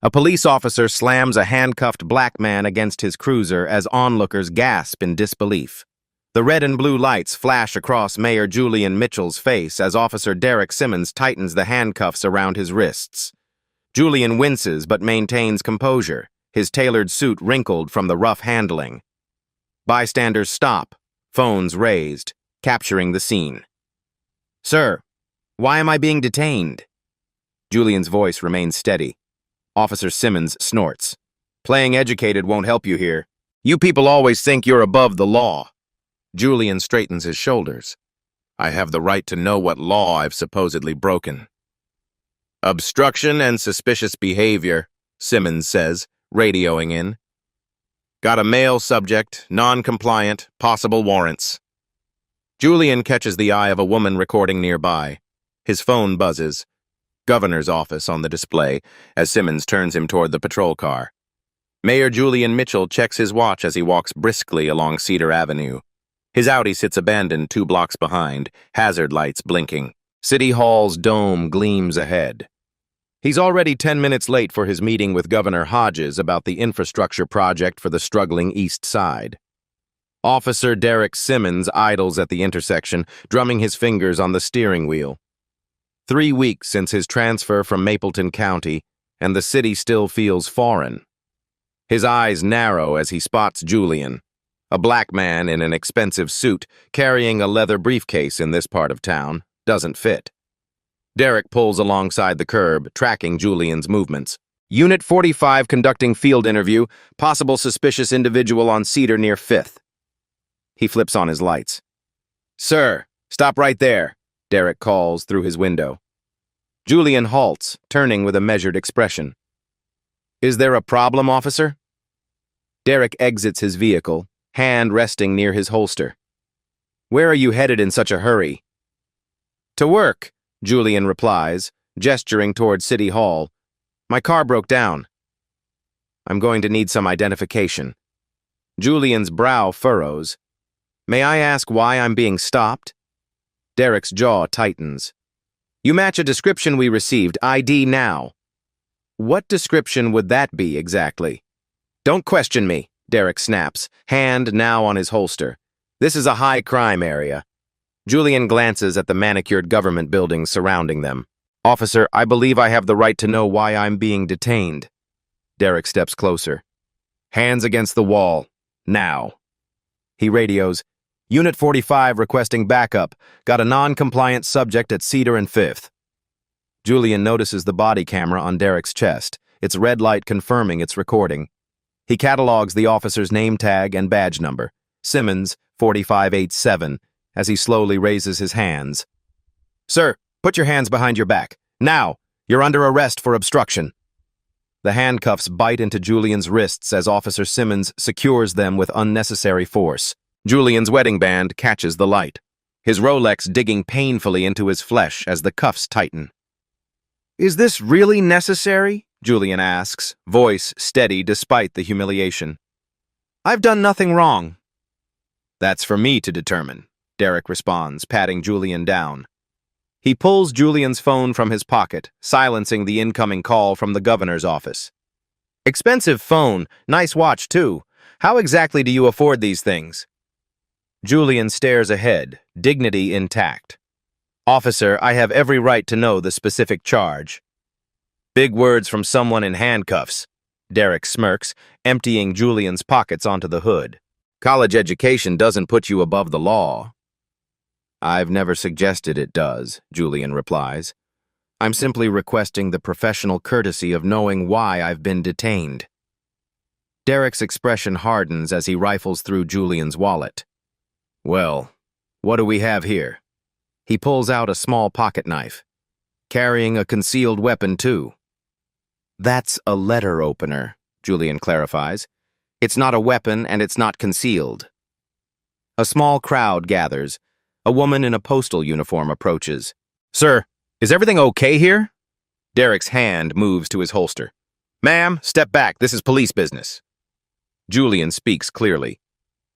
A police officer slams a handcuffed black man against his cruiser as onlookers gasp in disbelief. The red and blue lights flash across Mayor Julian Mitchell's face as Officer Derek Simmons tightens the handcuffs around his wrists. Julian winces but maintains composure, his tailored suit wrinkled from the rough handling. Bystanders stop, phones raised, capturing the scene. "Sir, why am I being detained?" Julian's voice remains steady. Officer Simmons snorts. "Playing educated won't help you here. You people always think you're above the law." Julian straightens his shoulders. "I have the right to know what law I've supposedly broken." "Obstruction and suspicious behavior," Simmons says, radioing in. "Got a male subject, non-compliant, possible warrants." Julian catches the eye of a woman recording nearby. His phone buzzes. Governor's office on the display as Simmons turns him toward the patrol car. Mayor Julian Mitchell checks his watch as he walks briskly along Cedar Avenue. His Audi sits abandoned 2 blocks behind, hazard lights blinking. City Hall's dome gleams ahead. He's already 10 minutes late for his meeting with Governor Hodges about the infrastructure project for the struggling East Side. Officer Derek Simmons idles at the intersection, drumming his fingers on the steering wheel. 3 weeks since his transfer from Mapleton County, and the city still feels foreign. His eyes narrow as he spots Julian, a black man in an expensive suit, carrying a leather briefcase in this part of town, doesn't fit. Derek pulls alongside the curb, tracking Julian's movements. "Unit 45 conducting field interview, possible suspicious individual on Cedar near 5th. He flips on his lights. "Sir, stop right there," Derek calls through his window. Julian halts, turning with a measured expression. "Is there a problem, officer?" Derek exits his vehicle, hand resting near his holster. "Where are you headed in such a hurry?" "To work," Julian replies, gesturing toward City Hall. "My car broke down." "I'm going to need some identification." Julian's brow furrows. "May I ask why I'm being stopped?" Derek's jaw tightens. "You match a description we received, ID now." "What description would that be exactly?" "Don't question me," Derek snaps, hand now on his holster. "This is a high-crime area." Julian glances at the manicured government buildings surrounding them. "Officer, I believe I have the right to know why I'm being detained." Derek steps closer. "Hands against the wall. Now." He radios, "Unit 45 requesting backup. Got a non-compliant subject at Cedar and 5th. Julian notices the body camera on Derek's chest, its red light confirming its recording. He catalogs the officer's name tag and badge number, Simmons 4587, as he slowly raises his hands. "Sir, put your hands behind your back. Now! You're under arrest for obstruction." The handcuffs bite into Julian's wrists as Officer Simmons secures them with unnecessary force. Julian's wedding band catches the light, his Rolex digging painfully into his flesh as the cuffs tighten. "Is this really necessary?" Julian asks, voice steady despite the humiliation. "I've done nothing wrong." "That's for me to determine," Derek responds, patting Julian down. He pulls Julian's phone from his pocket, silencing the incoming call from the governor's office. "Expensive phone, nice watch too. How exactly do you afford these things?" Julian stares ahead, dignity intact. "Officer, I have every right to know the specific charge." "Big words from someone in handcuffs." Derek smirks, emptying Julian's pockets onto the hood. "College education doesn't put you above the law." "I've never suggested it does," Julian replies. "I'm simply requesting the professional courtesy of knowing why I've been detained." Derek's expression hardens as he rifles through Julian's wallet. "Well, what do we have here?" He pulls out a small pocket knife. "Carrying a concealed weapon, too." "That's a letter opener," Julian clarifies. "It's not a weapon and it's not concealed." A small crowd gathers. A woman in a postal uniform approaches. "Sir, is everything okay here?" Derek's hand moves to his holster. "Ma'am, step back. This is police business." Julian speaks clearly.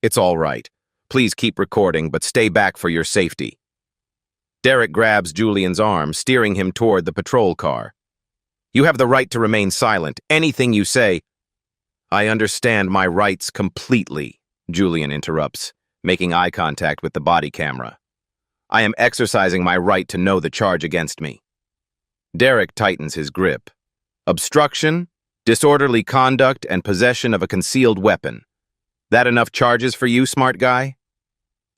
"It's all right. Please keep recording, but stay back for your safety." Derek grabs Julian's arm, steering him toward the patrol car. You have the right to remain silent. Anything you say— I understand my rights completely, Julian interrupts, making eye contact with the body camera. I am exercising my right to know the charge against me. Derek tightens his grip. Obstruction, disorderly conduct, and possession of a concealed weapon. That enough charges for you, smart guy?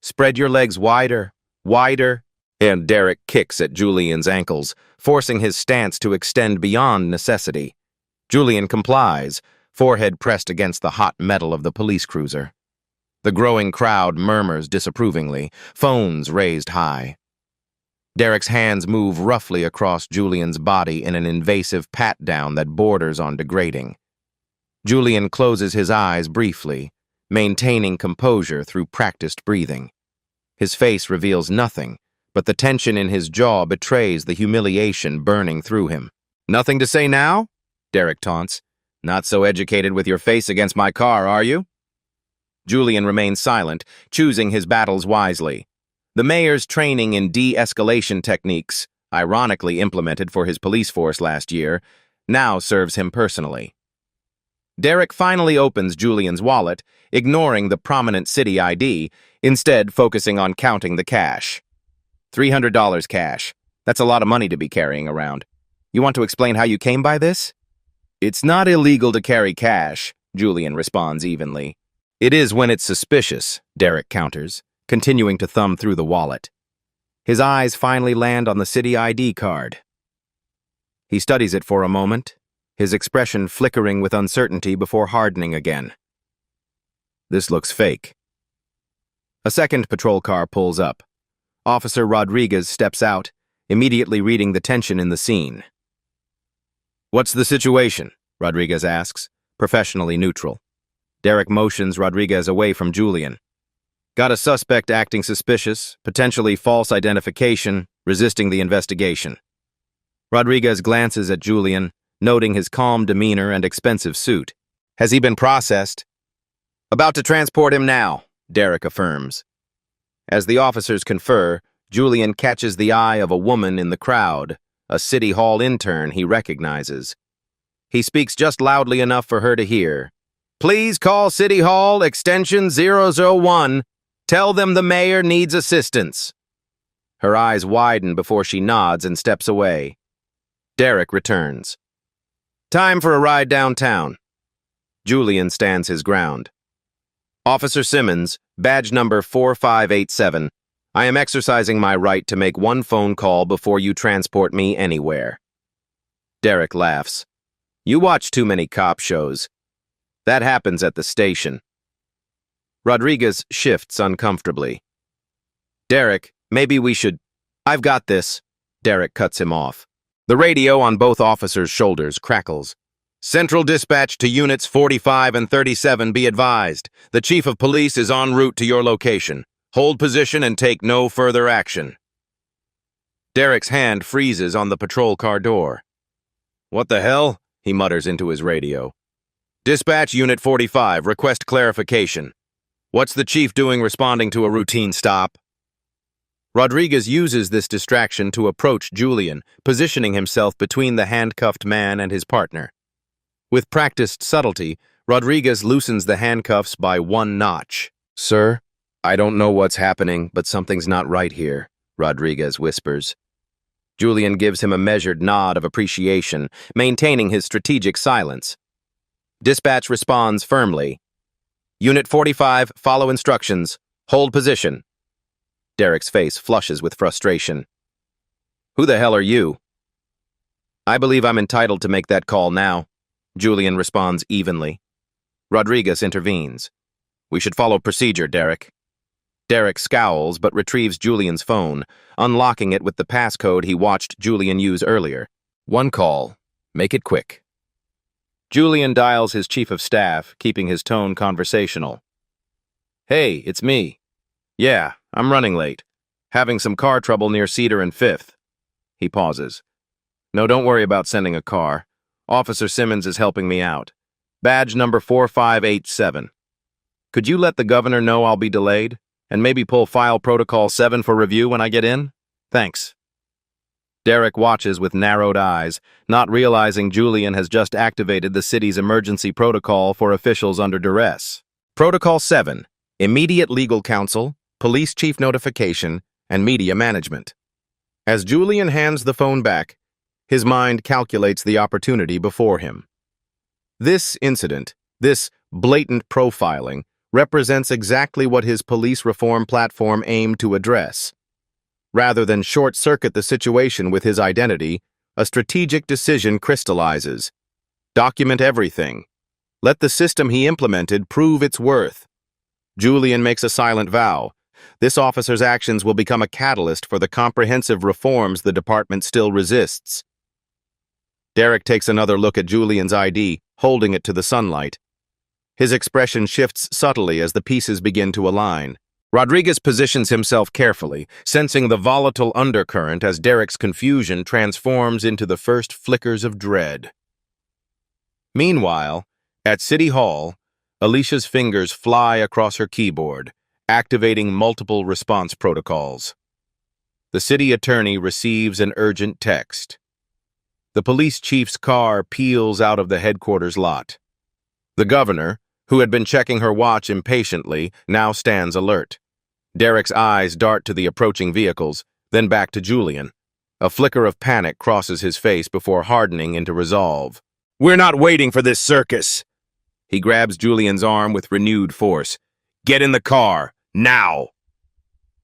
Spread your legs wider, wider, and Derek kicks at Julian's ankles, forcing his stance to extend beyond necessity. Julian complies, forehead pressed against the hot metal of the police cruiser. The growing crowd murmurs disapprovingly, phones raised high. Derek's hands move roughly across Julian's body in an invasive pat-down that borders on degrading. Julian closes his eyes briefly, maintaining composure through practiced breathing. His face reveals nothing, but the tension in his jaw betrays the humiliation burning through him. Nothing to say now? Derek taunts. Not so educated with your face against my car, are you? Julian remains silent, choosing his battles wisely. The mayor's training in de-escalation techniques, ironically implemented for his police force last year, now serves him personally. Derek finally opens Julian's wallet, ignoring the prominent city ID, instead focusing on counting the cash. $300 cash. That's a lot of money to be carrying around. You want to explain how you came by this? It's not illegal to carry cash, Julian responds evenly. It is when it's suspicious, Derek counters, continuing to thumb through the wallet. His eyes finally land on the city ID card. He studies it for a moment, his expression flickering with uncertainty before hardening again. This looks fake. A second patrol car pulls up. Officer Rodriguez steps out, immediately reading the tension in the scene. What's the situation? Rodriguez asks, professionally neutral. Derek motions Rodriguez away from Julian. Got a suspect acting suspicious, potentially false identification, resisting the investigation. Rodriguez glances at Julian, noting his calm demeanor and expensive suit. Has he been processed? About to transport him now, Derek affirms. As the officers confer, Julian catches the eye of a woman in the crowd, a City Hall intern he recognizes. He speaks just loudly enough for her to hear. Please call City Hall, extension 001. Tell them the mayor needs assistance. Her eyes widen before she nods and steps away. Derek returns. Time for a ride downtown. Julian stands his ground. Officer Simmons, badge number 4587. I am exercising my right to make one phone call before you transport me anywhere. Derek laughs. You watch too many cop shows. That happens at the station. Rodriguez shifts uncomfortably. Derek, maybe we should— I've got this. Derek cuts him off. The radio on both officers' shoulders crackles. Central dispatch to units 45 and 37 be advised. The chief of police is en route to your location. Hold position and take no further action. Derek's hand freezes on the patrol car door. What the hell? He mutters into his radio. Dispatch Unit 45, request clarification. What's the chief doing responding to a routine stop? Rodriguez uses this distraction to approach Julian, positioning himself between the handcuffed man and his partner. With practiced subtlety, Rodriguez loosens the handcuffs by one notch. Sir, I don't know what's happening, but something's not right here, Rodriguez whispers. Julian gives him a measured nod of appreciation, maintaining his strategic silence. Dispatch responds firmly. Unit 45, follow instructions. Hold position. Derek's face flushes with frustration. Who the hell are you? I believe I'm entitled to make that call now, Julian responds evenly. Rodriguez intervenes. We should follow procedure, Derek. Derek scowls but retrieves Julian's phone, unlocking it with the passcode he watched Julian use earlier. One call. Make it quick. Julian dials his chief of staff, keeping his tone conversational. Hey, it's me. Yeah, I'm running late. Having some car trouble near Cedar and 5th. He pauses. No, don't worry about sending a car. Officer Simmons is helping me out. Badge number 4587. Could you let the governor know I'll be delayed? And maybe pull file protocol 7 for review when I get in? Thanks. Derek watches with narrowed eyes, not realizing Julian has just activated the city's emergency protocol for officials under duress. Protocol 7. Immediate legal counsel, police chief notification, and media management. As Julian hands the phone back, his mind calculates the opportunity before him. This incident, this blatant profiling, represents exactly what his police reform platform aimed to address. Rather than short-circuit the situation with his identity, a strategic decision crystallizes. Document everything. Let the system he implemented prove its worth. Julian makes a silent vow. This officer's actions will become a catalyst for the comprehensive reforms the department still resists. Derek takes another look at Julian's ID, holding it to the sunlight. His expression shifts subtly as the pieces begin to align. Rodriguez positions himself carefully, sensing the volatile undercurrent as Derek's confusion transforms into the first flickers of dread. Meanwhile, at City Hall, Alicia's fingers fly across her keyboard, activating multiple response protocols. The city attorney receives an urgent text. The police chief's car peels out of the headquarters lot. The governor, who had been checking her watch impatiently, now stands alert. Derek's eyes dart to the approaching vehicles, then back to Julian. A flicker of panic crosses his face before hardening into resolve. "We're not waiting for this circus!" He grabs Julian's arm with renewed force. "Get in the car, now!"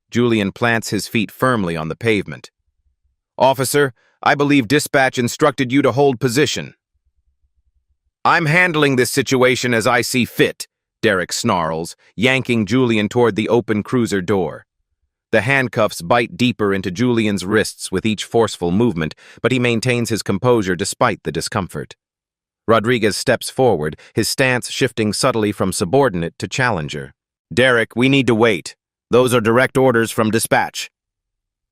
Julian plants his feet firmly on the pavement. "Officer, I believe dispatch instructed you to hold position." "I'm handling this situation as I see fit," Derek snarls, yanking Julian toward the open cruiser door. The handcuffs bite deeper into Julian's wrists with each forceful movement, but he maintains his composure despite the discomfort. Rodriguez steps forward, his stance shifting subtly from subordinate to challenger. "Derek, we need to wait. Those are direct orders from dispatch."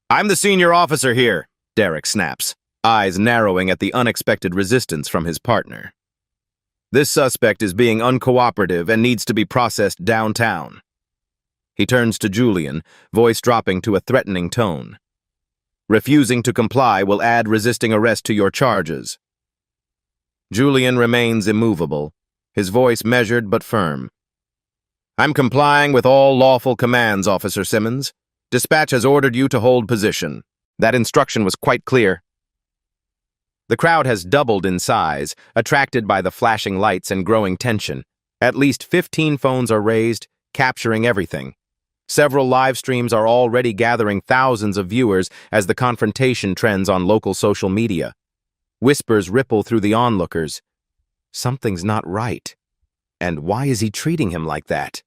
"I'm the senior officer here," Derek snaps, eyes narrowing at the unexpected resistance from his partner. "This suspect is being uncooperative and needs to be processed downtown." He turns to Julian, voice dropping to a threatening tone. "Refusing to comply will add resisting arrest to your charges." Julian remains immovable, his voice measured but firm. "I'm complying with all lawful commands, Officer Simmons. Dispatch has ordered you to hold position." That instruction was quite clear. The crowd has doubled in size, attracted by the flashing lights and growing tension. At least 15 phones are raised, capturing everything. Several live streams are already gathering thousands of viewers as the confrontation trends on local social media. Whispers ripple through the onlookers. Something's not right. And why is he treating him like that?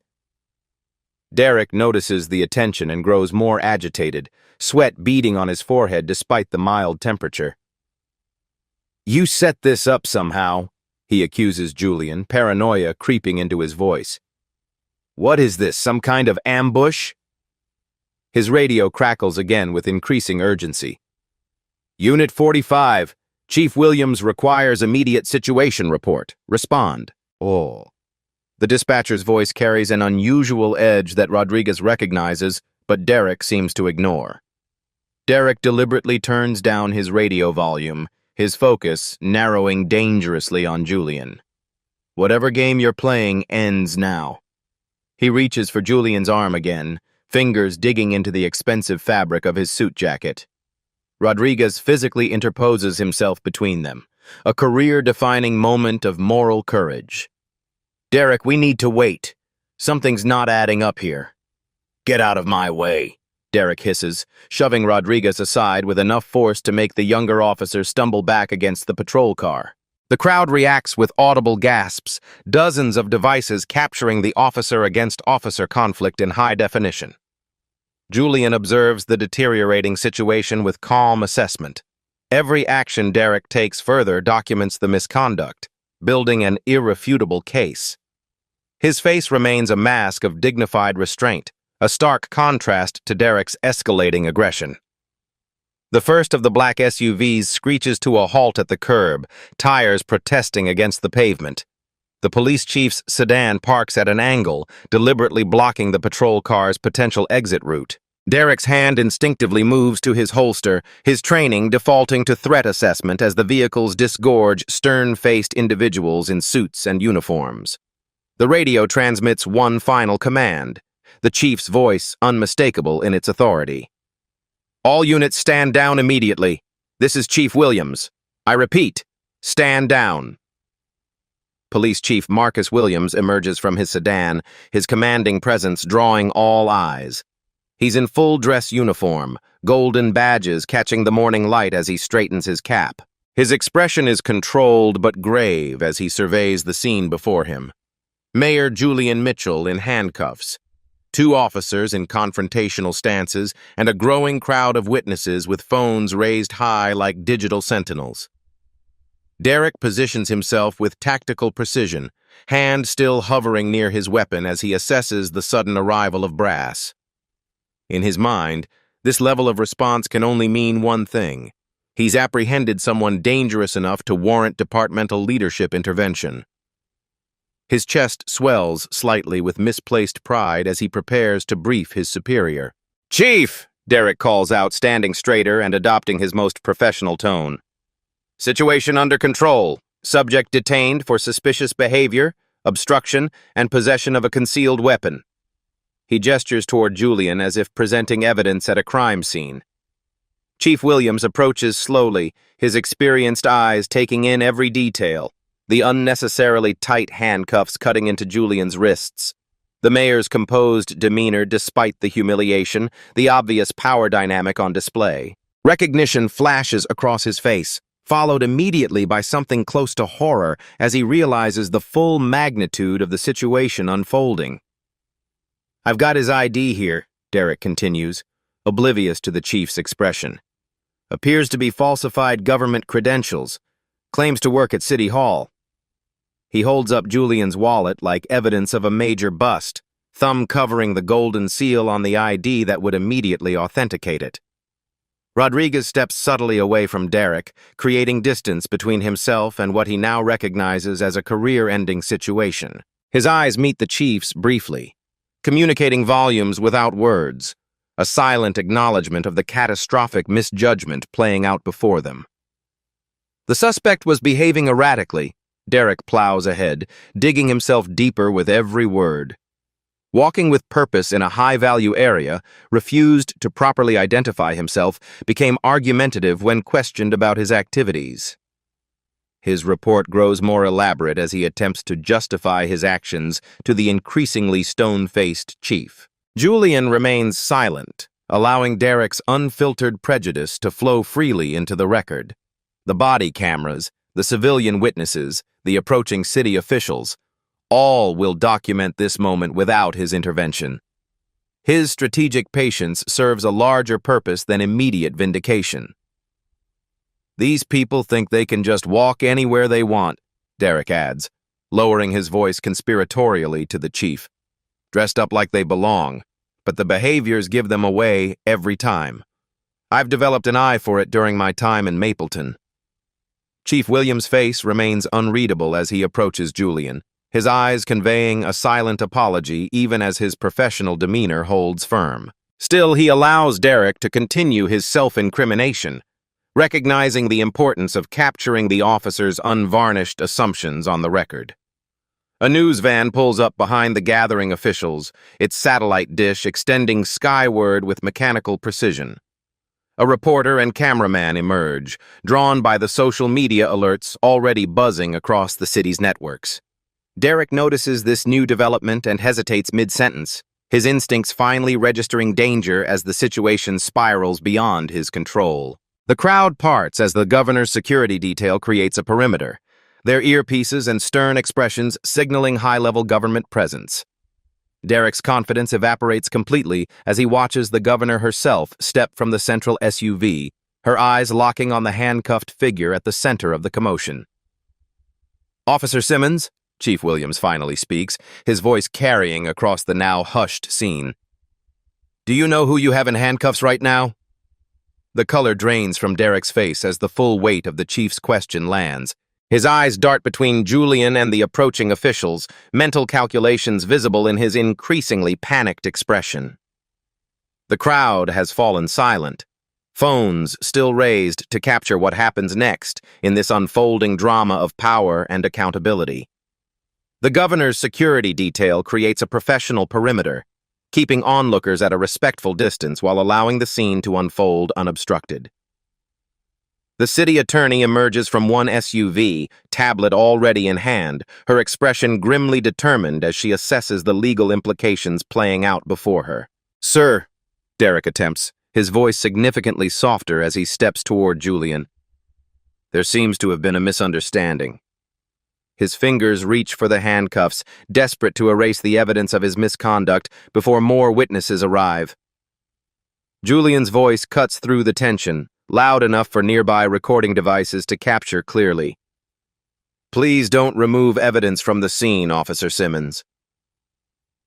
Derek notices the attention and grows more agitated, sweat beading on his forehead despite the mild temperature. "You set this up somehow," he accuses Julian, paranoia creeping into his voice. "What is this, some kind of ambush?" His radio crackles again with increasing urgency. "Unit 45, Chief Williams requires immediate situation report. Respond." Oh. The dispatcher's voice carries an unusual edge that Rodriguez recognizes, but Derek seems to ignore. Derek deliberately turns down his radio volume, his focus narrowing dangerously on Julian. Whatever game you're playing ends now. He reaches for Julian's arm again, fingers digging into the expensive fabric of his suit jacket. Rodriguez physically interposes himself between them, a career-defining moment of moral courage. "Derek, we need to wait. Something's not adding up here." "Get out of my way," Derek hisses, shoving Rodriguez aside with enough force to make the younger officer stumble back against the patrol car. The crowd reacts with audible gasps, dozens of devices capturing the officer-against-officer conflict in high definition. Julian observes the deteriorating situation with calm assessment. Every action Derek takes further documents the misconduct, building an irrefutable case. His face remains a mask of dignified restraint, a stark contrast to Derek's escalating aggression. The first of the black SUVs screeches to a halt at the curb, tires protesting against the pavement. The police chief's sedan parks at an angle, deliberately blocking the patrol car's potential exit route. Derek's hand instinctively moves to his holster, his training defaulting to threat assessment as the vehicles disgorge stern-faced individuals in suits and uniforms. The radio transmits one final command, the chief's voice unmistakable in its authority. "All units stand down immediately. This is Chief Williams. I repeat, stand down." Police Chief Marcus Williams emerges from his sedan, his commanding presence drawing all eyes. He's in full dress uniform, golden badges catching the morning light as he straightens his cap. His expression is controlled but grave as he surveys the scene before him. Mayor Julian Mitchell in handcuffs, two officers in confrontational stances, and a growing crowd of witnesses with phones raised high like digital sentinels. Derek positions himself with tactical precision, hand still hovering near his weapon as he assesses the sudden arrival of brass. In his mind, this level of response can only mean one thing. He's apprehended someone dangerous enough to warrant departmental leadership intervention. His chest swells slightly with misplaced pride as he prepares to brief his superior. "Chief!" Derek calls out, standing straighter and adopting his most professional tone. "Situation under control. Subject detained for suspicious behavior, obstruction, and possession of a concealed weapon." He gestures toward Julian as if presenting evidence at a crime scene. Chief Williams approaches slowly, his experienced eyes taking in every detail, the unnecessarily tight handcuffs cutting into Julian's wrists, the mayor's composed demeanor despite the humiliation, the obvious power dynamic on display. Recognition flashes across his face, followed immediately by something close to horror as he realizes the full magnitude of the situation unfolding. "I've got his ID here," Derek continues, oblivious to the chief's expression. "Appears to be falsified government credentials. Claims to work at City Hall." He holds up Julian's wallet like evidence of a major bust, thumb covering the golden seal on the ID that would immediately authenticate it. Rodriguez steps subtly away from Derek, creating distance between himself and what he now recognizes as a career-ending situation. His eyes meet the chief's briefly, communicating volumes without words, a silent acknowledgement of the catastrophic misjudgment playing out before them. The suspect was behaving erratically. Derek plows ahead, digging himself deeper with every word. Walking with purpose in a high-value area, refused to properly identify himself, became argumentative when questioned about his activities. His report grows more elaborate as he attempts to justify his actions to the increasingly stone-faced chief. Julian remains silent, allowing Derek's unfiltered prejudice to flow freely into the record. The body cameras, the civilian witnesses, the approaching city officials, all will document this moment without his intervention. His strategic patience serves a larger purpose than immediate vindication. "These people think they can just walk anywhere they want," Derek adds, lowering his voice conspiratorially to the chief. "Dressed up like they belong, but the behaviors give them away every time. I've developed an eye for it during my time in Mapleton." Chief Williams' face remains unreadable as he approaches Julian, his eyes conveying a silent apology even as his professional demeanor holds firm. Still, he allows Derek to continue his self-incrimination, recognizing the importance of capturing the officer's unvarnished assumptions on the record. A news van pulls up behind the gathering officials, its satellite dish extending skyward with mechanical precision. A reporter and cameraman emerge, drawn by the social media alerts already buzzing across the city's networks. Derek notices this new development and hesitates mid-sentence, his instincts finally registering danger as the situation spirals beyond his control. The crowd parts as the governor's security detail creates a perimeter, their earpieces and stern expressions signaling high-level government presence. Derek's confidence evaporates completely as he watches the governor herself step from the central SUV, her eyes locking on the handcuffed figure at the center of the commotion. "Officer Simmons," Chief Williams finally speaks, his voice carrying across the now hushed scene. "Do you know who you have in handcuffs right now?" The color drains from Derek's face as the full weight of the chief's question lands. His eyes dart between Julian and the approaching officials, mental calculations visible in his increasingly panicked expression. The crowd has fallen silent, phones still raised to capture what happens next in this unfolding drama of power and accountability. The governor's security detail creates a professional perimeter, keeping onlookers at a respectful distance while allowing the scene to unfold unobstructed. The city attorney emerges from one SUV, tablet already in hand, her expression grimly determined as she assesses the legal implications playing out before her. "Sir," Derek attempts, his voice significantly softer as he steps toward Julian. "There seems to have been a misunderstanding." His fingers reach for the handcuffs, desperate to erase the evidence of his misconduct before more witnesses arrive. Julian's voice cuts through the tension, loud enough for nearby recording devices to capture clearly. "Please don't remove evidence from the scene, Officer Simmons."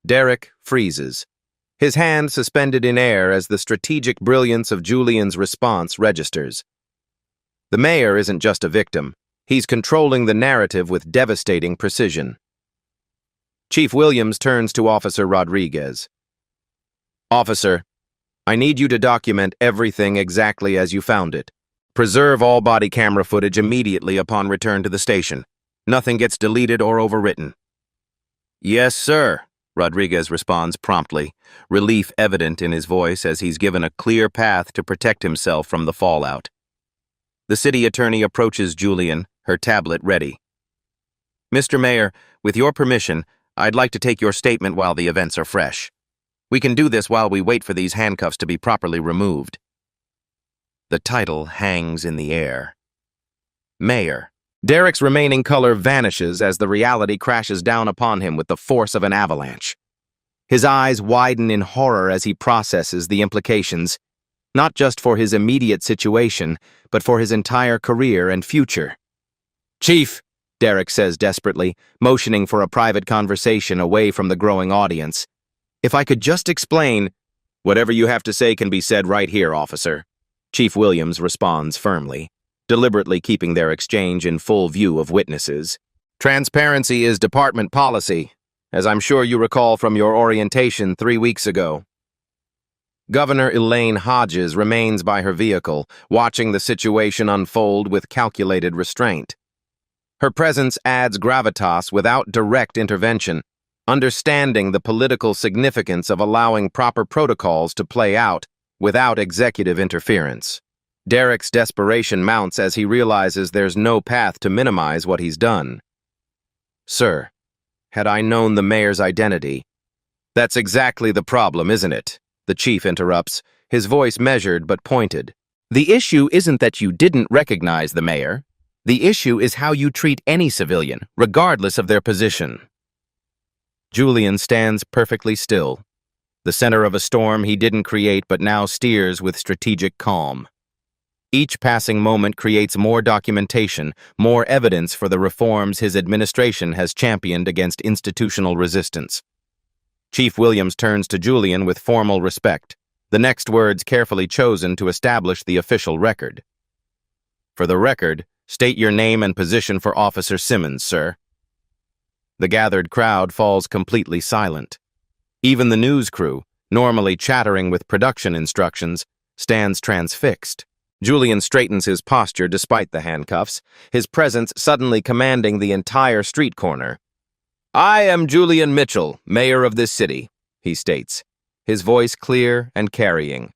Derek freezes, his hand suspended in air as the strategic brilliance of Julian's response registers. The mayor isn't just a victim. He's controlling the narrative with devastating precision. Chief Williams turns to Officer Rodriguez. "Officer, I need you to document everything exactly as you found it. Preserve all body camera footage immediately upon return to the station. Nothing gets deleted or overwritten." "Yes, sir," Rodriguez responds promptly, relief evident in his voice as he's given a clear path to protect himself from the fallout. The city attorney approaches Julian, her tablet ready. "Mr. Mayor, with your permission, I'd like to take your statement while the events are fresh. We can do this while we wait for these handcuffs to be properly removed." The title hangs in the air. Mayor. Derek's remaining color vanishes as the reality crashes down upon him with the force of an avalanche. His eyes widen in horror as he processes the implications, not just for his immediate situation, but for his entire career and future. "Chief," Derek says desperately, motioning for a private conversation away from the growing audience. "If I could just explain—" "Whatever you have to say can be said right here, officer," Chief Williams responds firmly, deliberately keeping their exchange in full view of witnesses. "Transparency is department policy, as I'm sure you recall from your orientation 3 weeks ago." Governor Elaine Hodges remains by her vehicle, watching the situation unfold with calculated restraint. Her presence adds gravitas without direct intervention, understanding the political significance of allowing proper protocols to play out without executive interference. Derek's desperation mounts as he realizes there's no path to minimize what he's done. "Sir, had I known the mayor's identity—" "That's exactly the problem, isn't it?" the chief interrupts, his voice measured but pointed. "The issue isn't that you didn't recognize the mayor. The issue is how you treat any civilian, regardless of their position." Julian stands perfectly still, the center of a storm he didn't create but now steers with strategic calm. Each passing moment creates more documentation, more evidence for the reforms his administration has championed against institutional resistance. Chief Williams turns to Julian with formal respect, the next words carefully chosen to establish the official record. "For the record, state your name and position for Officer Simmons, sir." The gathered crowd falls completely silent. Even the news crew, normally chattering with production instructions, stands transfixed. Julian straightens his posture despite the handcuffs, his presence suddenly commanding the entire street corner. "I am Julian Mitchell, mayor of this city," he states, his voice clear and carrying.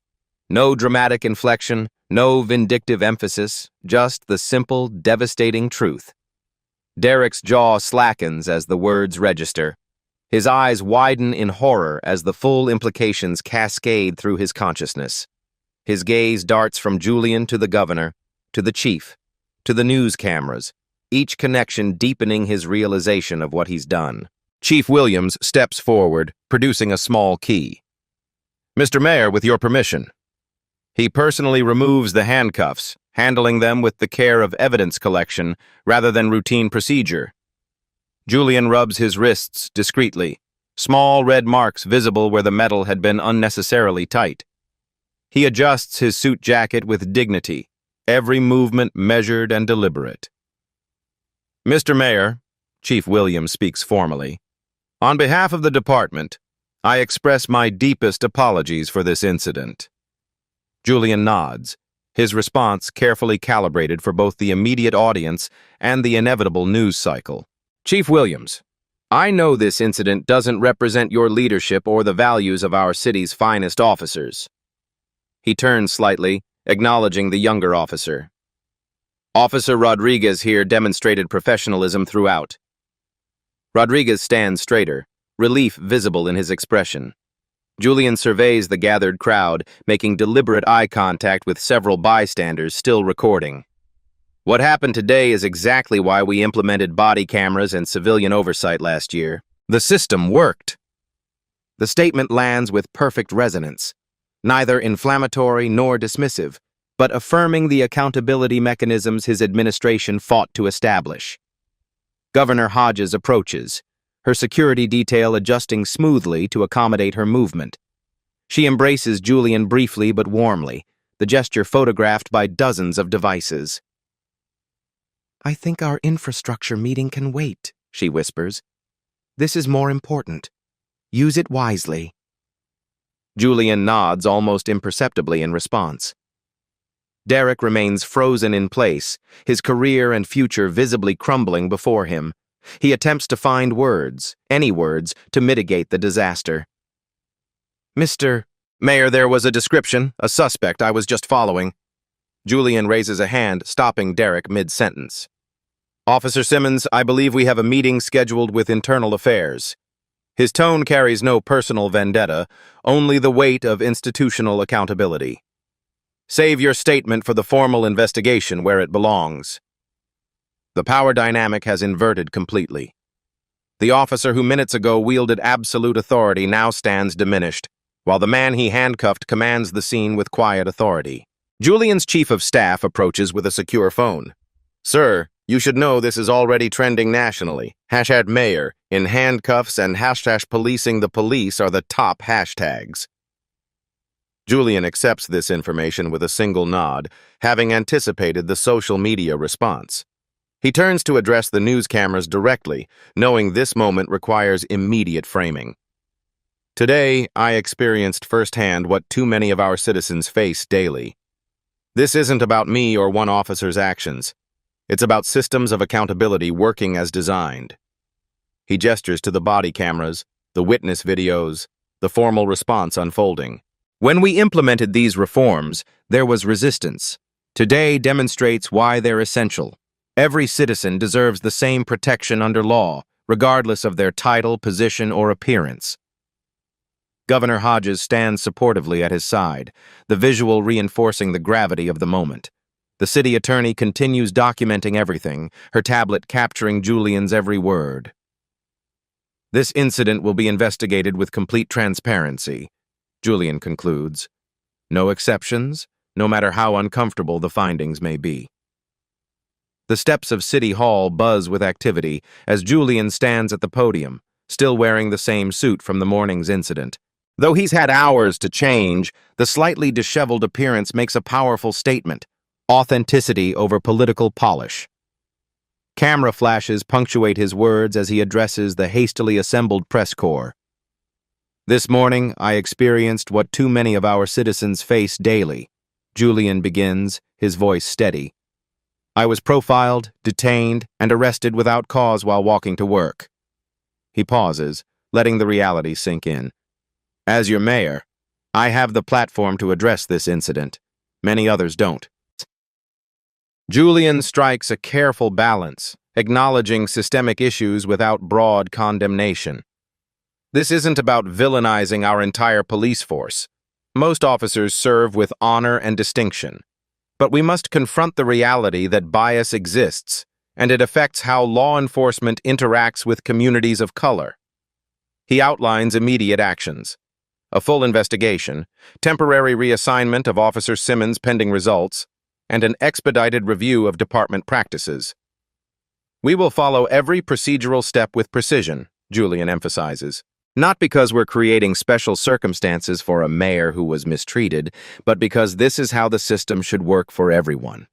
No dramatic inflection, no vindictive emphasis, just the simple, devastating truth. Derek's jaw slackens as the words register. His eyes widen in horror as the full implications cascade through his consciousness. His gaze darts from Julian to the governor, to the chief, to the news cameras, each connection deepening his realization of what he's done. Chief Williams steps forward, producing a small key. "Mr. Mayor, with your permission." He personally removes the handcuffs, handling them with the care of evidence collection rather than routine procedure. Julian rubs his wrists discreetly, small red marks visible where the metal had been unnecessarily tight. He adjusts his suit jacket with dignity, every movement measured and deliberate. "Mr. Mayor," Chief Williams speaks formally, "on behalf of the department, I express my deepest apologies for this incident. Julian nods, his response carefully calibrated for both the immediate audience and the inevitable news cycle. Chief Williams, I know this incident doesn't represent your leadership or the values of our city's finest officers. He turns slightly, acknowledging the younger officer. Officer Rodriguez here demonstrated professionalism throughout. Rodriguez stands straighter, relief visible in his expression. Julian surveys the gathered crowd, making deliberate eye contact with several bystanders still recording. What happened today is exactly why we implemented body cameras and civilian oversight last year. The system worked. The statement lands with perfect resonance, neither inflammatory nor dismissive, but affirming the accountability mechanisms his administration fought to establish. Governor Hodges approaches, her security detail adjusting smoothly to accommodate her movement. She embraces Julian briefly but warmly, the gesture photographed by dozens of devices. "I think our infrastructure meeting can wait," she whispers. "This is more important. Use it wisely." Julian nods almost imperceptibly in response. Derek remains frozen in place, his career and future visibly crumbling before him. He attempts to find words, any words, to mitigate the disaster. "Mr. Mayor, there was a description, a suspect I was just following." Julian raises a hand, stopping Derek mid-sentence. "Officer Simmons, I believe we have a meeting scheduled with Internal Affairs." His tone carries no personal vendetta, only the weight of institutional accountability. "Save your statement for the formal investigation where it belongs." The power dynamic has inverted completely. The officer who minutes ago wielded absolute authority now stands diminished, while the man he handcuffed commands the scene with quiet authority. Julian's chief of staff approaches with a secure phone. "Sir, you should know this is already trending nationally. #mayor, in handcuffs and #policing the police are the top hashtags." Julian accepts this information with a single nod, having anticipated the social media response. He turns to address the news cameras directly, knowing this moment requires immediate framing. Today, I experienced firsthand what too many of our citizens face daily. This isn't about me or one officer's actions. It's about systems of accountability working as designed. He gestures to the body cameras, the witness videos, the formal response unfolding. When we implemented these reforms, there was resistance. Today demonstrates why they're essential. Every citizen deserves the same protection under law, regardless of their title, position, or appearance. Governor Hodges stands supportively at his side, the visual reinforcing the gravity of the moment. The city attorney continues documenting everything, her tablet capturing Julian's every word. "This incident will be investigated with complete transparency," Julian concludes. "No exceptions, no matter how uncomfortable the findings may be." The steps of City Hall buzz with activity as Julian stands at the podium, still wearing the same suit from the morning's incident. Though he's had hours to change, the slightly disheveled appearance makes a powerful statement: authenticity over political polish. Camera flashes punctuate his words as he addresses the hastily assembled press corps. "This morning, I experienced what too many of our citizens face daily," Julian begins, his voice steady. "I was profiled, detained, and arrested without cause while walking to work." He pauses, letting the reality sink in. "As your mayor, I have the platform to address this incident. Many others don't." Julian strikes a careful balance, acknowledging systemic issues without broad condemnation. This isn't about villainizing our entire police force. Most officers serve with honor and distinction. But we must confront the reality that bias exists, and it affects how law enforcement interacts with communities of color. He outlines immediate actions: a full investigation, temporary reassignment of Officer Simmons pending results, and an expedited review of department practices. "We will follow every procedural step with precision," Julian emphasizes. "Not because we're creating special circumstances for a mayor who was mistreated, but because this is how the system should work for everyone."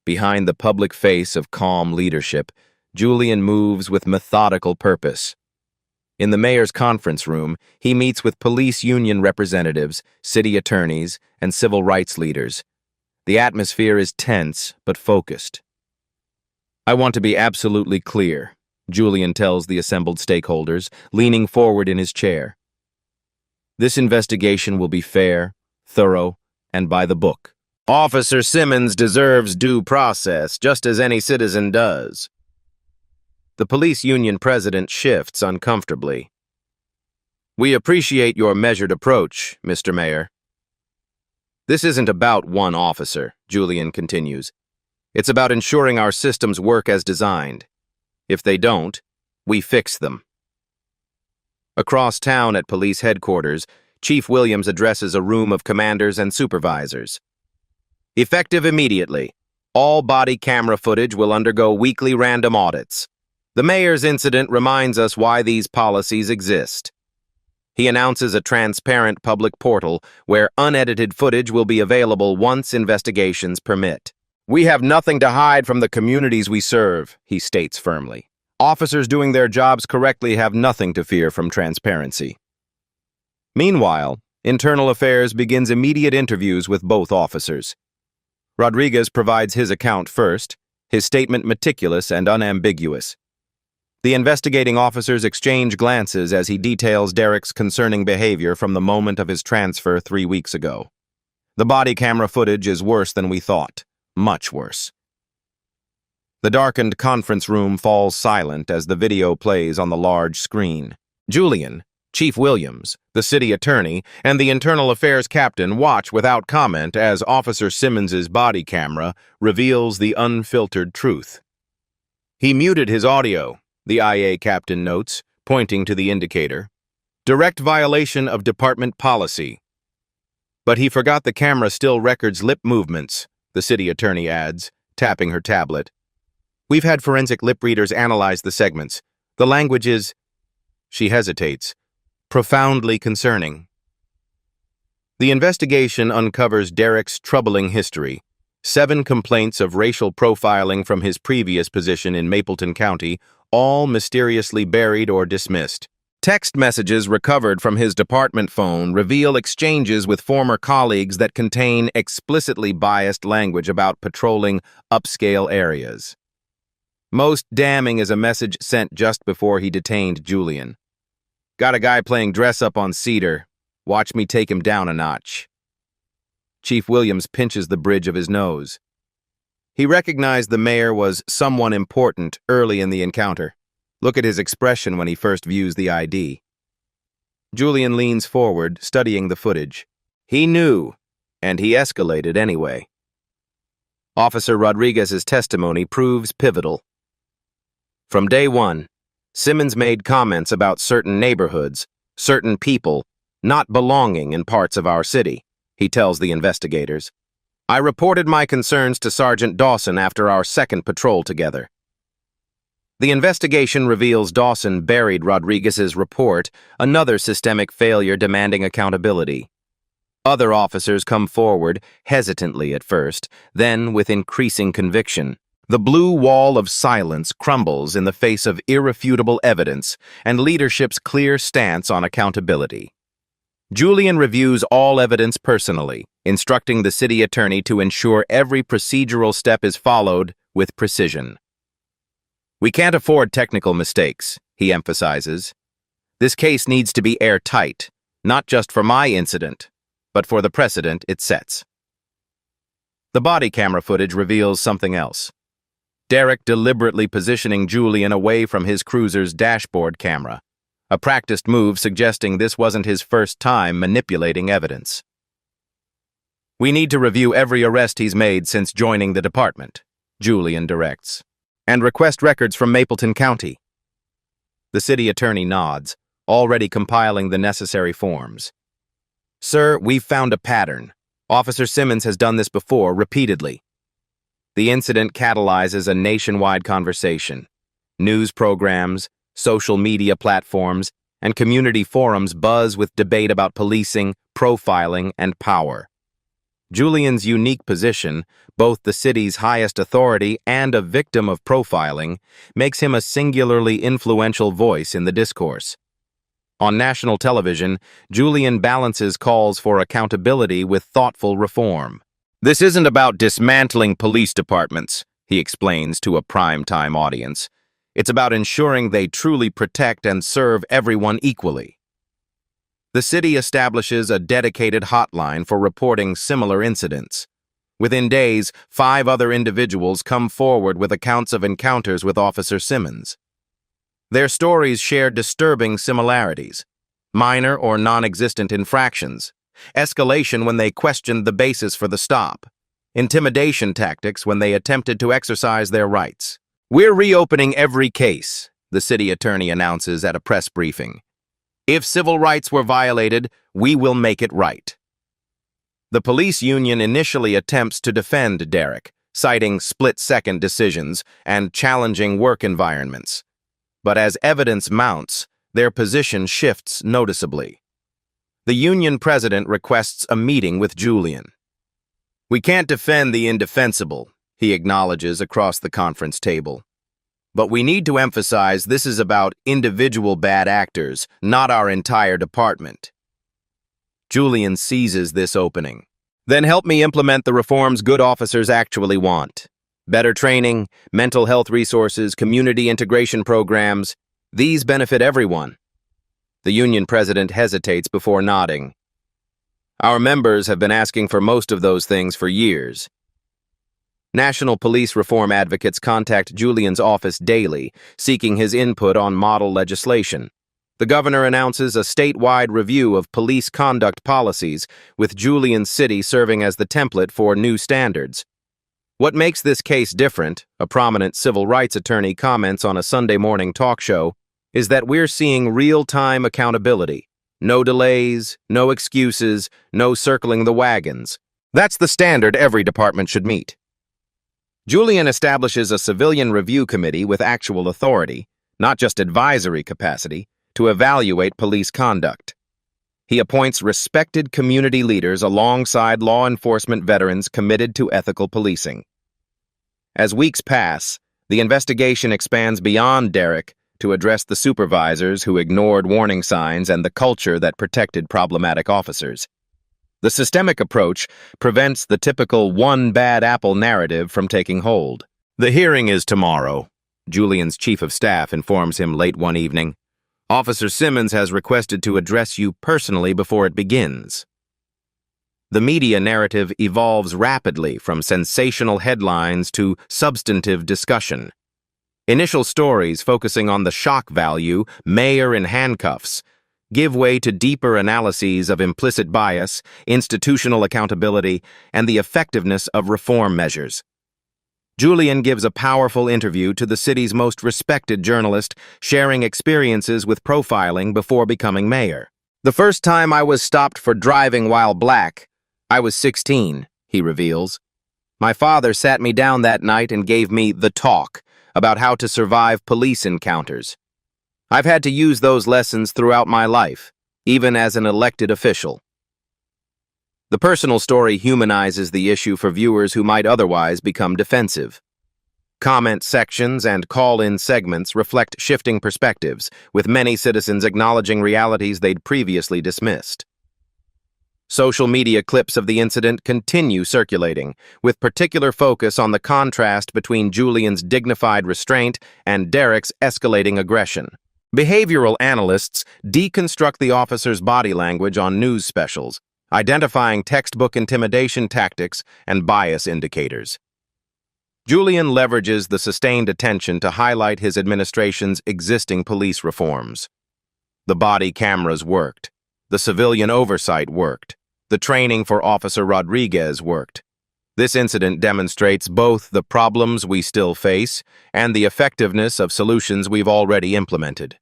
Behind the public face of calm leadership, Julian moves with methodical purpose. In the mayor's conference room, he meets with police union representatives, city attorneys, and civil rights leaders. The atmosphere is tense but focused. "I want to be absolutely clear," Julian tells the assembled stakeholders, leaning forward in his chair. "This investigation will be fair, thorough, and by the book. Officer Simmons deserves due process, just as any citizen does." The police union president shifts uncomfortably. "We appreciate your measured approach, Mr. Mayor." "This isn't about one officer," Julian continues. "It's about ensuring our systems work as designed. If they don't, we fix them." Across town at police headquarters, Chief Williams addresses a room of commanders and supervisors. "Effective immediately, all body camera footage will undergo weekly random audits. The mayor's incident reminds us why these policies exist." He announces a transparent public portal where unedited footage will be available once investigations permit. "We have nothing to hide from the communities we serve," he states firmly. "Officers doing their jobs correctly have nothing to fear from transparency." Meanwhile, Internal Affairs begins immediate interviews with both officers. Rodriguez provides his account first, his statement meticulous and unambiguous. The investigating officers exchange glances as he details Derek's concerning behavior from the moment of his transfer 3 weeks ago. "The body camera footage is worse than we thought. Much worse." The darkened conference room falls silent as the video plays on the large screen. Julian, Chief Williams, the city attorney, and the Internal Affairs captain watch without comment as Officer Simmons's body camera reveals the unfiltered truth. "He muted his audio," the IA captain notes, pointing to the indicator. "Direct violation of department policy." "But he forgot the camera still records lip movements," the city attorney adds, tapping her tablet. "We've had forensic lip readers analyze the segments. The language is—" She hesitates. "Profoundly concerning." The investigation uncovers Derek's troubling history. 7 complaints of racial profiling from his previous position in Mapleton County, all mysteriously buried or dismissed. Text messages recovered from his department phone reveal exchanges with former colleagues that contain explicitly biased language about patrolling upscale areas. Most damning is a message sent just before he detained Julian. "Got a guy playing dress-up on Cedar. Watch me take him down a notch." Chief Williams pinches the bridge of his nose. He recognized the mayor was someone important early in the encounter. Look at his expression when he first views the ID. Julian leans forward, studying the footage. He knew, and he escalated anyway. Officer Rodriguez's testimony proves pivotal. From day one, Simmons made comments about certain neighborhoods, certain people, not belonging in parts of our city, he tells the investigators. "I reported my concerns to Sergeant Dawson after our second patrol together." The investigation reveals Dawson buried Rodriguez's report, another systemic failure demanding accountability. Other officers come forward, hesitantly at first, then with increasing conviction. The blue wall of silence crumbles in the face of irrefutable evidence and leadership's clear stance on accountability. Julian reviews all evidence personally, instructing the city attorney to ensure every procedural step is followed with precision. "We can't afford technical mistakes," he emphasizes. "This case needs to be airtight, not just for my incident, but for the precedent it sets." The body camera footage reveals something else. Derek deliberately positioning Julian away from his cruiser's dashboard camera, a practiced move suggesting this wasn't his first time manipulating evidence. "We need to review every arrest he's made since joining the department," Julian directs, "and request records from Mapleton County." The city attorney nods, already compiling the necessary forms. "Sir, we've found a pattern. Officer Simmons has done this before, repeatedly." The incident catalyzes a nationwide conversation. News programs, social media platforms, and community forums buzz with debate about policing, profiling, and power. Julian's unique position, both the city's highest authority and a victim of profiling, makes him a singularly influential voice in the discourse. On national television, Julian balances calls for accountability with thoughtful reform. This isn't about dismantling police departments, he explains to a prime-time audience. It's about ensuring they truly protect and serve everyone equally. The city establishes a dedicated hotline for reporting similar incidents. Within days, 5 other individuals come forward with accounts of encounters with Officer Simmons. Their stories share disturbing similarities: minor or non-existent infractions, escalation when they questioned the basis for the stop, intimidation tactics when they attempted to exercise their rights. "We're reopening every case," the city attorney announces at a press briefing. "If civil rights were violated, we will make it right." The police union initially attempts to defend Derek, citing split-second decisions and challenging work environments. But as evidence mounts, their position shifts noticeably. The union president requests a meeting with Julian. "We can't defend the indefensible," he acknowledges across the conference table. "But we need to emphasize this is about individual bad actors, not our entire department." Julian seizes this opening. "Then help me implement the reforms good officers actually want. Better training, mental health resources, community integration programs. These benefit everyone." The union president hesitates before nodding. "Our members have been asking for most of those things for years." National police reform advocates contact Julian's office daily, seeking his input on model legislation. The governor announces a statewide review of police conduct policies, with Julian's city serving as the template for new standards. What makes this case different, a prominent civil rights attorney comments on a Sunday morning talk show, is that we're seeing real-time accountability. No delays, no excuses, no circling the wagons. That's the standard every department should meet. Julian establishes a civilian review committee with actual authority, not just advisory capacity, to evaluate police conduct. He appoints respected community leaders alongside law enforcement veterans committed to ethical policing. As weeks pass, the investigation expands beyond Derek to address the supervisors who ignored warning signs and the culture that protected problematic officers. The systemic approach prevents the typical one bad apple narrative from taking hold. "The hearing is tomorrow," Julian's chief of staff informs him late one evening. "Officer Simmons has requested to address you personally before it begins." The media narrative evolves rapidly from sensational headlines to substantive discussion. Initial stories focusing on the shock value, "mayor in handcuffs," give way to deeper analyses of implicit bias, institutional accountability, and the effectiveness of reform measures. Julian gives a powerful interview to the city's most respected journalist, sharing experiences with profiling before becoming mayor. "The first time I was stopped for driving while black, I was 16, he reveals. "My father sat me down that night and gave me the talk about how to survive police encounters. I've had to use those lessons throughout my life, even as an elected official." The personal story humanizes the issue for viewers who might otherwise become defensive. Comment sections and call-in segments reflect shifting perspectives, with many citizens acknowledging realities they'd previously dismissed. Social media clips of the incident continue circulating, with particular focus on the contrast between Julian's dignified restraint and Derek's escalating aggression. Behavioral analysts deconstruct the officer's body language on news specials, identifying textbook intimidation tactics and bias indicators. Julian leverages the sustained attention to highlight his administration's existing police reforms. The body cameras worked. The civilian oversight worked. The training for Officer Rodriguez worked. This incident demonstrates both the problems we still face and the effectiveness of solutions we've already implemented.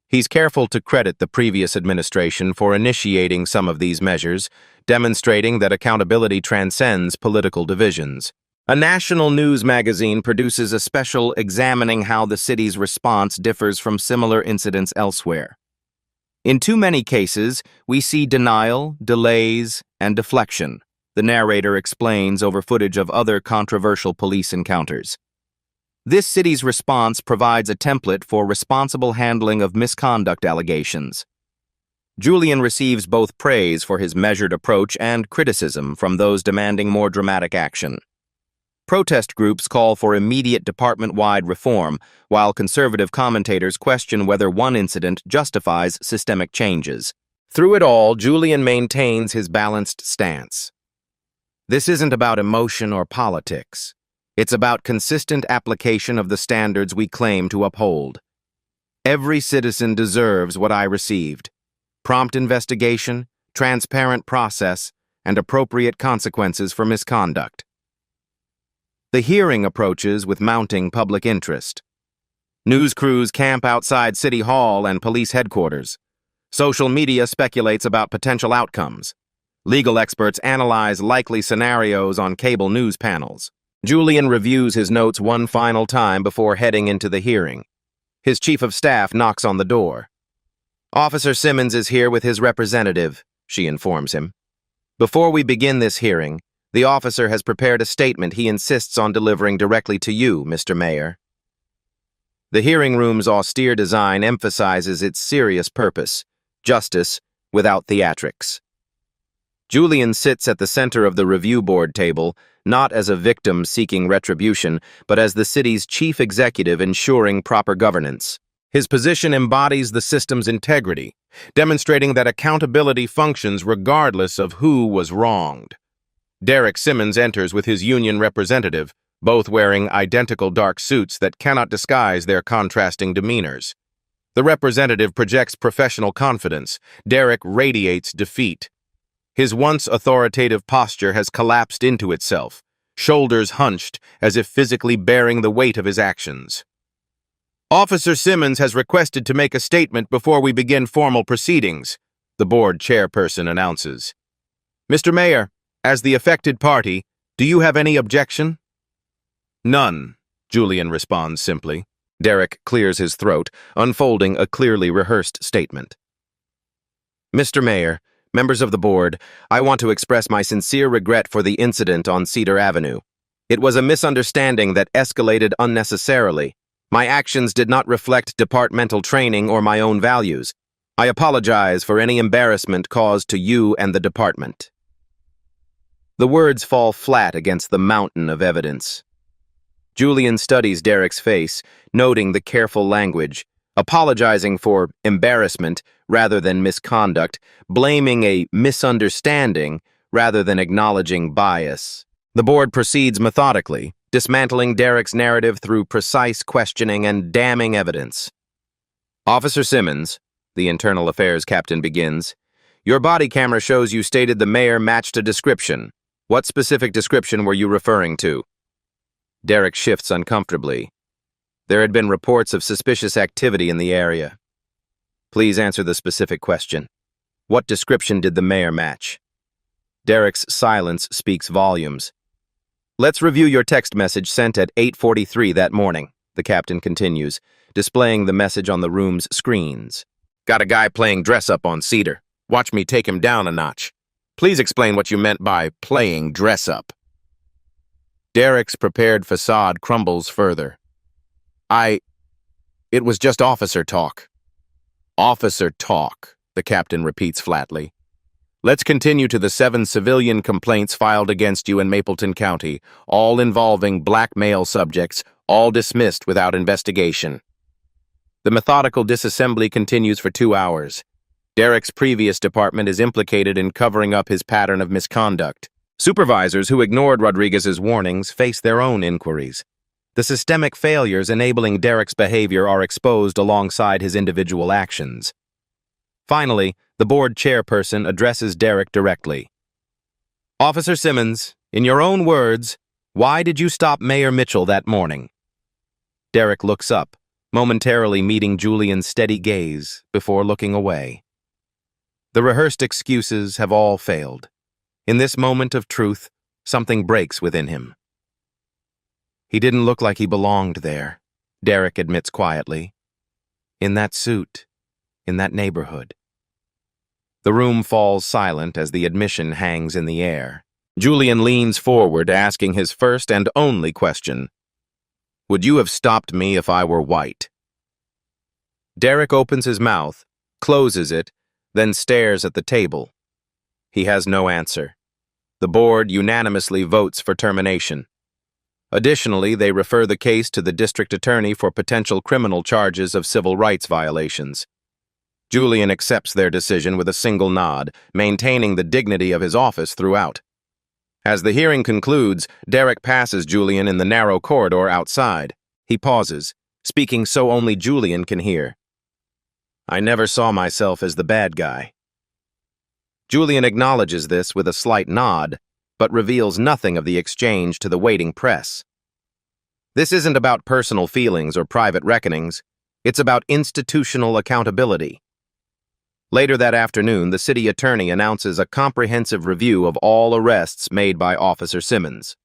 He's careful to credit the previous administration for initiating some of these measures, demonstrating that accountability transcends political divisions. A national news magazine produces a special examining how the city's response differs from similar incidents elsewhere. In too many cases, we see denial, delays, and deflection, the narrator explains over footage of other controversial police encounters. This city's response provides a template for responsible handling of misconduct allegations. Julian receives both praise for his measured approach and criticism from those demanding more dramatic action. Protest groups call for immediate department-wide reform, while conservative commentators question whether one incident justifies systemic changes. Through it all, Julian maintains his balanced stance. This isn't about emotion or politics. It's about consistent application of the standards we claim to uphold. Every citizen deserves what I received: prompt investigation, transparent process, and appropriate consequences for misconduct. The hearing approaches with mounting public interest. News crews camp outside City Hall and police headquarters. Social media speculates about potential outcomes. Legal experts analyze likely scenarios on cable news panels. Julian reviews his notes one final time before heading into the hearing. His chief of staff knocks on the door. "Officer Simmons is here with his representative," she informs him. "Before we begin this hearing, the officer has prepared a statement he insists on delivering directly to you, Mr. Mayor." The hearing room's austere design emphasizes its serious purpose: justice without theatrics. Julian sits at the center of the review board table, not as a victim seeking retribution, but as the city's chief executive ensuring proper governance. His position embodies the system's integrity, demonstrating that accountability functions regardless of who was wronged. Derek Simmons enters with his union representative, both wearing identical dark suits that cannot disguise their contrasting demeanors. The representative projects professional confidence. Derek radiates defeat. His once authoritative posture has collapsed into itself, shoulders hunched as if physically bearing the weight of his actions. "Officer Simmons has requested to make a statement before we begin formal proceedings," the board chairperson announces. "Mr. Mayor, as the affected party, do you have any objection?" "None," Julian responds simply. Derek clears his throat, unfolding a clearly rehearsed statement. "Mr. Mayor, members of the board, I want to express my sincere regret for the incident on Cedar Avenue. It was a misunderstanding that escalated unnecessarily. My actions did not reflect departmental training or my own values. I apologize for any embarrassment caused to you and the department." The words fall flat against the mountain of evidence. Julian studies Derek's face, noting the careful language, apologizing for embarrassment rather than misconduct, blaming a misunderstanding rather than acknowledging bias. The board proceeds methodically, dismantling Derek's narrative through precise questioning and damning evidence. "Officer Simmons," the internal affairs captain begins, "your body camera shows you stated the mayor matched a description. What specific description were you referring to?" Derek shifts uncomfortably. There had been reports of suspicious activity in the area. "Please answer the specific question. What description did the mayor match?" Derek's silence speaks volumes. "Let's review your text message sent at 8:43 that morning," the captain continues, displaying the message on the room's screens. "Got a guy playing dress-up on Cedar. Watch me take him down a notch. Please explain what you meant by playing dress-up." Derek's prepared facade crumbles further. It was just officer talk." "Officer talk," the captain repeats flatly. "Let's continue to the 7 civilian complaints filed against you in Mapleton County, all involving black male subjects, all dismissed without investigation." The methodical disassembly continues for 2 hours. Derek's previous department is implicated in covering up his pattern of misconduct. Supervisors who ignored Rodriguez's warnings face their own inquiries. The systemic failures enabling Derek's behavior are exposed alongside his individual actions. Finally, the board chairperson addresses Derek directly. "Officer Simmons, in your own words, why did you stop Mayor Mitchell that morning?" Derek looks up, momentarily meeting Julian's steady gaze before looking away. The rehearsed excuses have all failed. In this moment of truth, something breaks within him. "He didn't look like he belonged there," Derek admits quietly. "In that suit, in that neighborhood." The room falls silent as the admission hangs in the air. Julian leans forward, asking his first and only question. Would you have stopped me if I were white? Derek opens his mouth, closes it, then stares at the table. He has no answer. The board unanimously votes for termination. Additionally, they refer the case to the district attorney for potential criminal charges of civil rights violations. Julian accepts their decision with a single nod, maintaining the dignity of his office throughout. As the hearing concludes, Derek passes Julian in the narrow corridor outside. He pauses, speaking so only Julian can hear. I never saw myself as the bad guy. Julian acknowledges this with a slight nod, but reveals nothing of the exchange to the waiting press. This isn't about personal feelings or private reckonings. It's about institutional accountability. Later that afternoon, the city attorney announces a comprehensive review of all arrests made by Officer Simmons.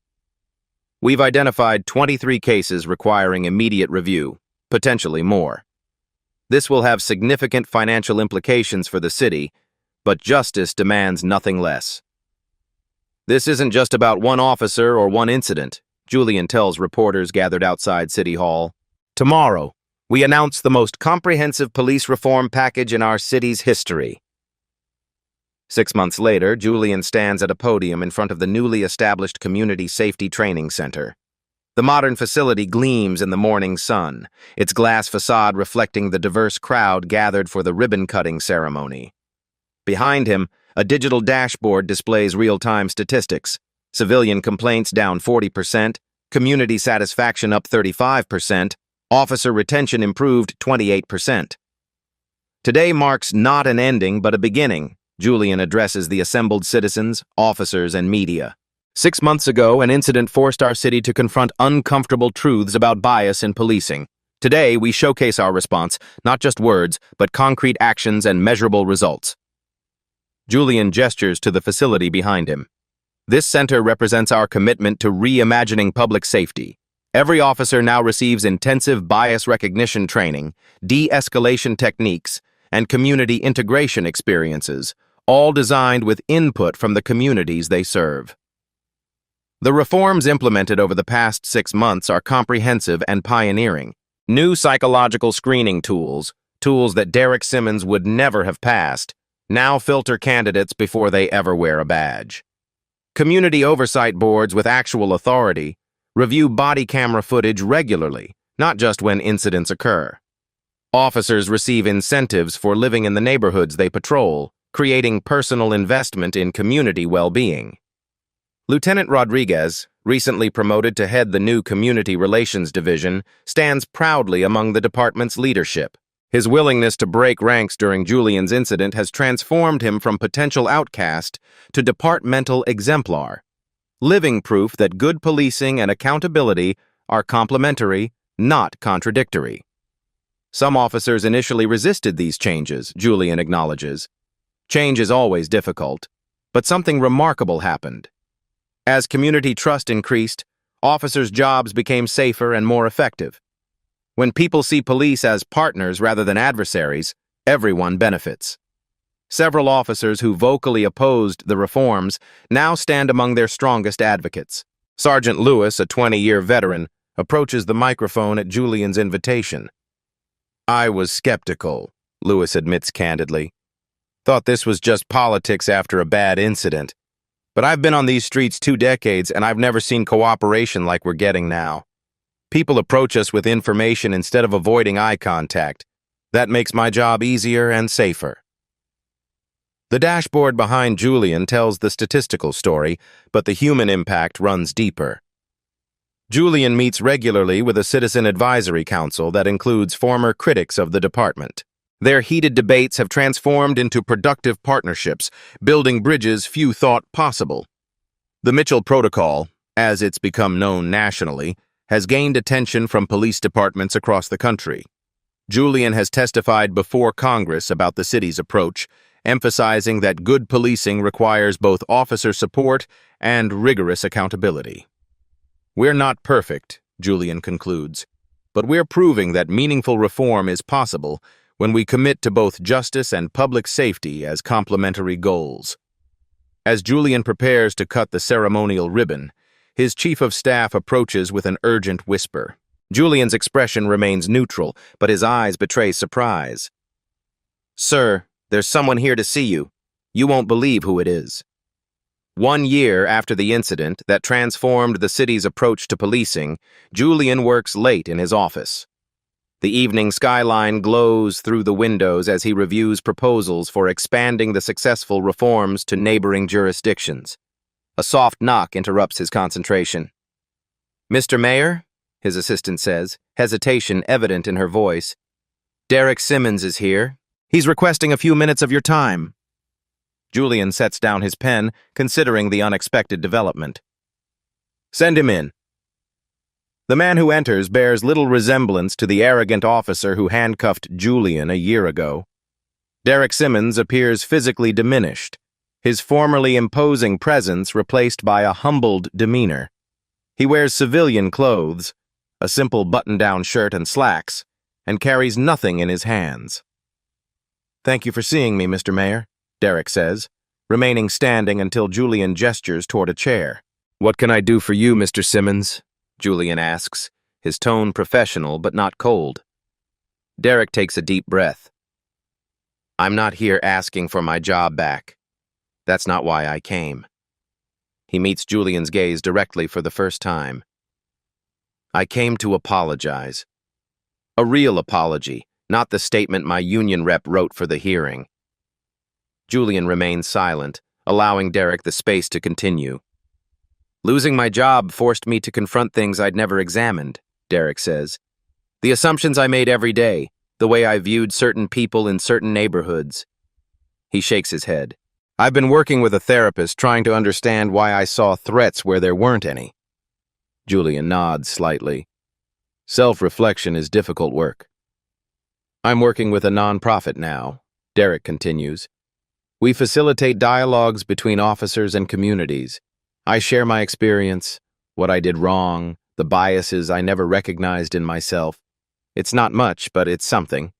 We've identified 23 cases requiring immediate review, potentially more. This will have significant financial implications for the city, but justice demands nothing less. This isn't just about one officer or one incident, Julian tells reporters gathered outside City Hall. Tomorrow, we announce the most comprehensive police reform package in our city's history. 6 months later, Julian stands at a podium in front of the newly established Community Safety Training Center. The modern facility gleams in the morning sun, its glass facade reflecting the diverse crowd gathered for the ribbon-cutting ceremony. Behind him, a digital dashboard displays real-time statistics. Civilian complaints down 40%, community satisfaction up 35%, officer retention improved 28%. Today marks not an ending but a beginning, Julian addresses the assembled citizens, officers, and media. 6 months ago, an incident forced our city to confront uncomfortable truths about bias in policing. Today, we showcase our response, not just words, but concrete actions and measurable results. Julian gestures to the facility behind him. This center represents our commitment to reimagining public safety. Every officer now receives intensive bias recognition training, de-escalation techniques, and community integration experiences, all designed with input from the communities they serve. The reforms implemented over the past 6 months are comprehensive and pioneering. New psychological screening tools that Derek Simmons would never have passed, now filter candidates before they ever wear a badge. Community oversight boards with actual authority review body camera footage regularly, not just when incidents occur. Officers receive incentives for living in the neighborhoods they patrol, creating personal investment in community well-being. Lieutenant Rodriguez, recently promoted to head the new Community Relations Division, stands proudly among the department's leadership. His willingness to break ranks during Julian's incident has transformed him from potential outcast to departmental exemplar, living proof that good policing and accountability are complementary, not contradictory. Some officers initially resisted these changes, Julian acknowledges. Change is always difficult, but something remarkable happened. As community trust increased, officers' jobs became safer and more effective. When people see police as partners rather than adversaries, everyone benefits. Several officers who vocally opposed the reforms now stand among their strongest advocates. Sergeant Lewis, a 20-year veteran, approaches the microphone at Julian's invitation. I was skeptical, Lewis admits candidly. Thought this was just politics after a bad incident. But I've been on these streets 2 decades and I've never seen cooperation like we're getting now. People approach us with information instead of avoiding eye contact. That makes my job easier and safer. The dashboard behind Julian tells the statistical story, but the human impact runs deeper. Julian meets regularly with a citizen advisory council that includes former critics of the department. Their heated debates have transformed into productive partnerships, building bridges few thought possible. The Mitchell Protocol, as it's become known nationally, has gained attention from police departments across the country. Julian has testified before Congress about the city's approach, emphasizing that good policing requires both officer support and rigorous accountability. We're not perfect, Julian concludes, but we're proving that meaningful reform is possible when we commit to both justice and public safety as complementary goals. As Julian prepares to cut the ceremonial ribbon, his chief of staff approaches with an urgent whisper. Julian's expression remains neutral, but his eyes betray surprise. "Sir, there's someone here to see you. You won't believe who it is." 1 year after the incident that transformed the city's approach to policing, Julian works late in his office. The evening skyline glows through the windows as he reviews proposals for expanding the successful reforms to neighboring jurisdictions. A soft knock interrupts his concentration. "Mr. Mayor," his assistant says, hesitation evident in her voice. "Derek Simmons is here. He's requesting a few minutes of your time." Julian sets down his pen, considering the unexpected development. "Send him in." The man who enters bears little resemblance to the arrogant officer who handcuffed Julian a year ago. Derek Simmons appears physically diminished, his formerly imposing presence replaced by a humbled demeanor. He wears civilian clothes, a simple button-down shirt and slacks, and carries nothing in his hands. "Thank you for seeing me, Mr. Mayor," Derek says, remaining standing until Julian gestures toward a chair. "What can I do for you, Mr. Simmons?" Julian asks, his tone professional but not cold. Derek takes a deep breath. "I'm not here asking for my job back. That's not why I came." He meets Julian's gaze directly for the first time. "I came to apologize. A real apology, not the statement my union rep wrote for the hearing." Julian remains silent, allowing Derek the space to continue. "Losing my job forced me to confront things I'd never examined," Derek says. "The assumptions I made every day, the way I viewed certain people in certain neighborhoods." He shakes his head. "I've been working with a therapist trying to understand why I saw threats where there weren't any." Julian nods slightly. "Self-reflection is difficult work." "I'm working with a nonprofit now," Derek continues. "We facilitate dialogues between officers and communities. I share my experience, what I did wrong, the biases I never recognized in myself. It's not much, but it's something."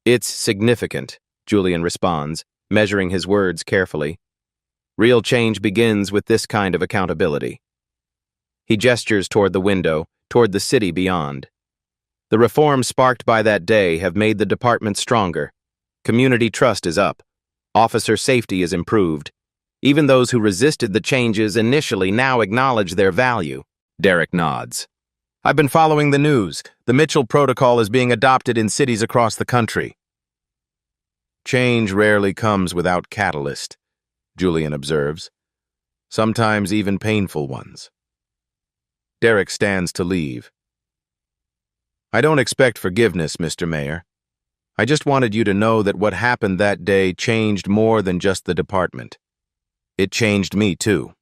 "It's significant," Julian responds, measuring his words carefully. "Real change begins with this kind of accountability." He gestures toward the window, toward the city beyond. The reforms sparked by that day have made the department stronger. Community trust is up. Officer safety is improved. Even those who resisted the changes initially now acknowledge their value. Derek nods. "I've been following the news. The Mitchell Protocol is being adopted in cities across the country." "Change rarely comes without catalyst," Julian observes. "Sometimes even painful ones." Derek stands to leave. "I don't expect forgiveness, Mr. Mayor. I just wanted you to know that what happened that day changed more than just the department. It changed me, too."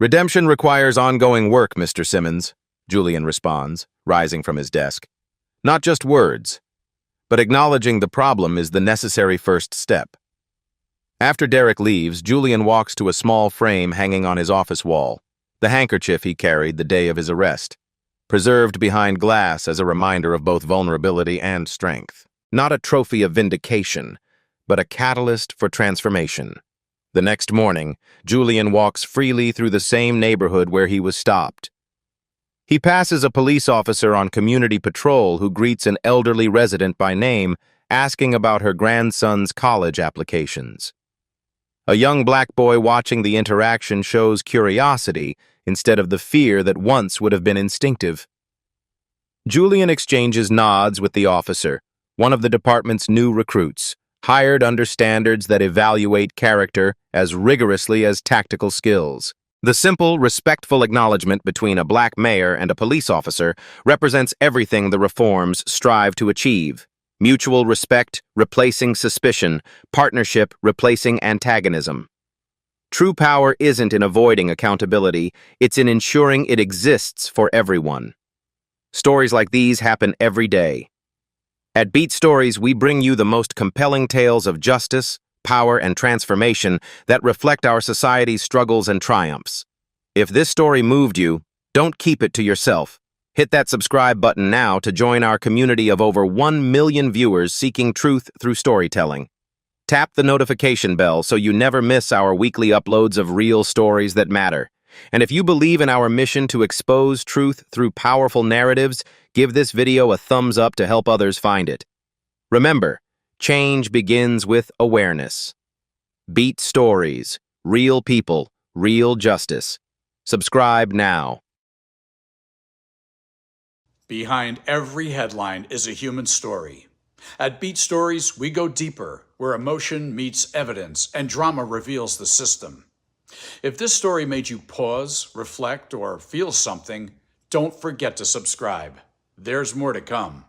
"Redemption requires ongoing work, Mr. Simmons," Julian responds, rising from his desk. "Not just words, but acknowledging the problem is the necessary first step." After Derek leaves, Julian walks to a small frame hanging on his office wall, the handkerchief he carried the day of his arrest, preserved behind glass as a reminder of both vulnerability and strength. Not a trophy of vindication, but a catalyst for transformation. The next morning, Julian walks freely through the same neighborhood where he was stopped. He passes a police officer on community patrol who greets an elderly resident by name, asking about her grandson's college applications. A young black boy watching the interaction shows curiosity instead of the fear that once would have been instinctive. Julian exchanges nods with the officer, one of the department's new recruits, hired under standards that evaluate character as rigorously as tactical skills. The simple, respectful acknowledgement between a black mayor and a police officer represents everything the reforms strive to achieve. Mutual respect replacing suspicion, partnership replacing antagonism. True power isn't in avoiding accountability, it's in ensuring it exists for everyone. Stories like these happen every day. At Beat Stories, we bring you the most compelling tales of justice, power, and transformation that reflect our society's struggles and triumphs. If this story moved you, don't keep it to yourself. Hit that subscribe button now to join our community of over 1 million viewers seeking truth through storytelling. Tap the notification bell so you never miss our weekly uploads of real stories that matter. And if you believe in our mission to expose truth through powerful narratives, give this video a thumbs up to help others find it. Remember, change begins with awareness. Beat stories, real people, real justice. Subscribe now. Behind every headline is a human story. At Beat Stories, we go deeper, where emotion meets evidence and drama reveals the system. If this story made you pause, reflect, or feel something, don't forget to subscribe. There's more to come.